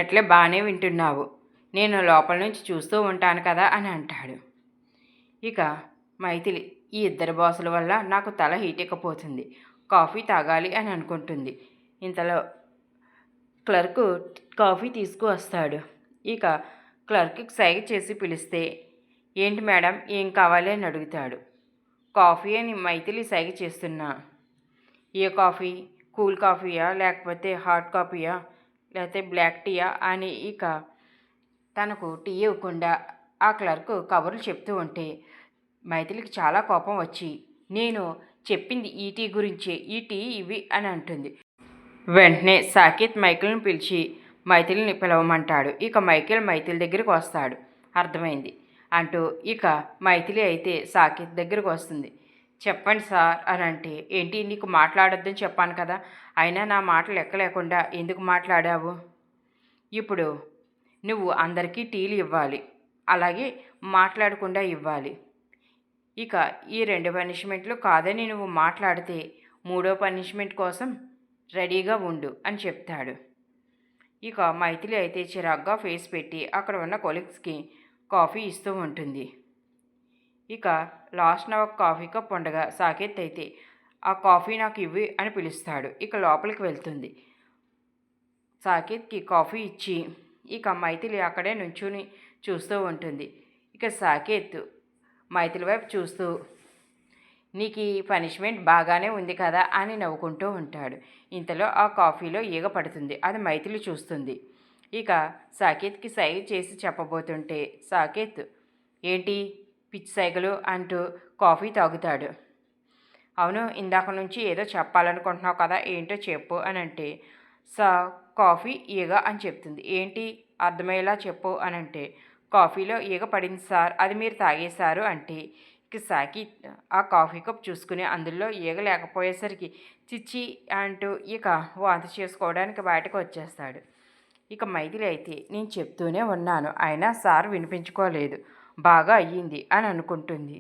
అట్లే బాగానే వింటున్నావు, నేను లోపల నుంచి చూస్తూ ఉంటాను కదా అని అంటాడు. ఇక మైథిలి, ఈ ఇద్దరు బాసుల వల్ల నాకు తల హీటెక్కిపోతుంది, కాఫీ తాగాలి అని అనుకుంటుంది. ఇంతలో క్లర్కు కాఫీ తీసుకువస్తాడు. ఇక క్లర్క్కి సైగ చేసి పిలిస్తే, ఏంటి మేడం, ఏం కావాలి అని అడుగుతాడు. కాఫీ అని మైథిలి సైగ చేస్తున్నా. ఏ కాఫీ, కూల్ కాఫీయా లేకపోతే హాట్ కాఫీయా లేకపోతే బ్లాక్ టీయా అని ఇక తనకు టీ ఇవ్వకుండా ఆ క్లర్క్ కబుర్లు చెప్తూ ఉంటే మైథిలికి చాలా కోపం వచ్చి, నేను చెప్పింది ఈ టీ గురించే, ఈ టీ ఇవి అని అంటుంది. వెంటనే సాకేత్ మైకిల్ని పిలిచి మైథిలిని పిలవమంటాడు. ఇక మైథిలి దగ్గరికి వస్తాడు. అర్థమైంది అంటూ ఇక మైథిలి అయితే సాకేత్ దగ్గరికి వస్తుంది. చెప్పండి సార్ అని అంటే, ఏంటి నీకు మాట్లాడొద్దని చెప్పాను కదా, అయినా నా మాట లెక్క లేకుండా ఎందుకు మాట్లాడావు? ఇప్పుడు నువ్వు అందరికీ టీలు ఇవ్వాలి, అలాగే మాట్లాడకుండా ఇవ్వాలి. ఇక ఈ 2 పనిష్మెంట్లు కాదని నువ్వు మాట్లాడితే 3వ పనిష్మెంట్ కోసం రెడీగా ఉండు అని చెప్తాడు. ఇక మైథిలి అయితే చిరాగ్గా ఫేస్ పెట్టి అక్కడ ఉన్న కొలీగ్స్కి కాఫీ ఇస్తూ ఉంటుంది. ఇక లాస్ట్ ఒక కాఫీ కప్ ఉండగా సాకేత్ అయితే ఆ కాఫీ నాకు ఇవ్వి అని పిలుస్తాడు. ఇక లోపలికి వెళ్తుంది. సాకేత్కి కాఫీ ఇచ్చి ఇక మైథిలి అక్కడే నుంచుని చూస్తూ ఉంటుంది. ఇక సాకేత్ మైథిలి వైపు చూస్తూ, నీకు ఈ పనిష్మెంట్ బాగానే ఉంది కదా అని నవ్వుకుంటూ ఉంటాడు. ఇంతలో ఆ కాఫీలో ఈగ పడుతుంది. అది మైథిలి చూస్తుంది. ఇక సాకేత్కి సైగ చేసి చెప్పబోతుంటే సాకేత్, ఏంటి పిచ్చి సైగలు అంటూ కాఫీ తాగుతాడు. అవును, ఇందాక నుంచి ఏదో చెప్పాలనుకుంటున్నావు కదా, ఏంటో చెప్పు అని అంటే కాఫీ ఈగ అని చెప్తుంది. ఏంటి అర్థమయ్యేలా చెప్పు అని అంటే, కాఫీలో ఈగ పడింది సార్, అది మీరు తాగేశారు అంటే ఇక సాకేత్ ఆ కాఫీ కప్ చూసుకుని అందులో ఈగ లేకపోయేసరికి చిచ్చి అంటూ ఇక వాంతి చేసుకోవడానికి బయటకు వచ్చేస్తాడు. ఇక మైథిలి అయితే, నేను చెప్తూనే ఉన్నాను, అయినా సార్ వినిపించుకోలేదు, బాగా అయ్యింది అని అనుకుంటుంది.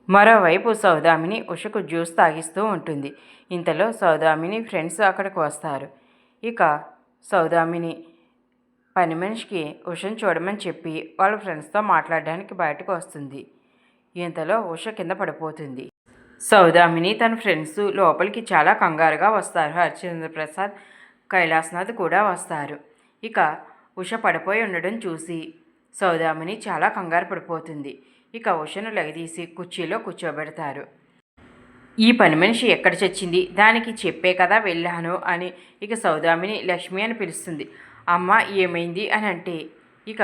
మరోవైపు సౌదామిని ఉషకు జ్యూస్ తాగిస్తూ ఉంటుంది. ఇంతలో సౌదామిని ఫ్రెండ్స్ అక్కడికి వస్తారు. ఇక సౌదామిని పని మనిషికి ఉషను చూడమని చెప్పి వాళ్ళ ఫ్రెండ్స్తో మాట్లాడడానికి బయటకు వస్తుంది. ఇంతలో ఉష కింద పడిపోతుంది. సౌదామిని తన ఫ్రెండ్స్ లోపలికి చాలా కంగారుగా వస్తారు. హరిశ్చంద్ర ప్రసాద్, కైలాసనాథ్ కూడా వస్తారు. ఇక ఉష పడిపోయి ఉండడం చూసి సౌదామిని చాలా కంగారు పడిపోతుంది. ఇక ఉషను లగదీసి కుర్చీలో కూర్చోబెడతారు. ఈ పని మనిషి ఎక్కడ చచ్చింది, దానికి చెప్పే కదా వెళ్ళాను అని ఇక సౌదామిని లక్ష్మి అని పిలుస్తుంది. అమ్మ ఏమైంది అని అంటే ఇక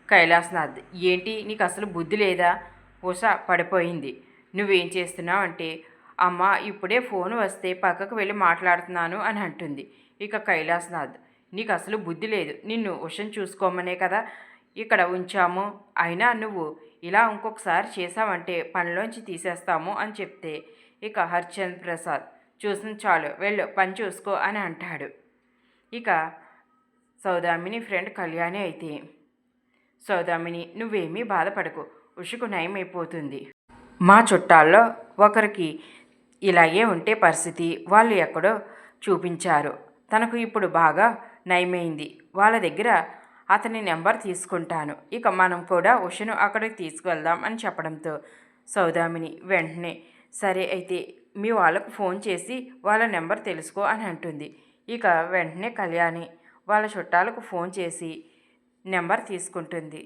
కైలాసనాథ్, ఏంటి నీకు అసలు బుద్ధి లేదా, ఉష పడిపోయింది, నువ్వేం చేస్తున్నావు అంటే, అమ్మ ఇప్పుడే ఫోన్ వస్తే పక్కకు వెళ్ళి మాట్లాడుతున్నాను అని అంటుంది. ఇక కైలాసనాథ్, నీకు అసలు బుద్ధి లేదు, నిన్ను ఉషను చూసుకోమనే కదా ఇక్కడ ఉంచాము, అయినా నువ్వు ఇలా ఇంకొకసారి చేసావంటే పనిలోంచి తీసేస్తాము అని చెప్తే ఇక హరిశ్చంద్ర ప్రసాద్, చూసిన చాలు, వెళ్ళు పని చూసుకో అని అంటాడు. ఇక సౌదామిని ఫ్రెండ్ కళ్యాణి అయితే, సౌదామిని నువ్వేమీ బాధపడకు, ఉషకు నయమైపోతుంది, మా చుట్టాల్లో ఒకరికి ఇలాగే ఉంటే పరిస్థితి, వాళ్ళు ఎక్కడో చూపించారు, తనకు ఇప్పుడు బాగా నయమైంది, వాళ్ళ దగ్గర అతని నెంబర్ తీసుకుంటాను, ఇక మనం కూడా ఉషను అక్కడికి తీసుకువెళ్దాం అని చెప్పడంతో సౌదామిని వెంటనే సరే అయితే మీ వాళ్ళకు ఫోన్ చేసి వాళ్ళ నెంబర్ తెలుసుకో అని అంటుంది. ఇక వెంటనే కళ్యాణి వాళ్ళ చుట్టాలకు ఫోన్ చేసి నెంబర్ తీసుకుంటుంది.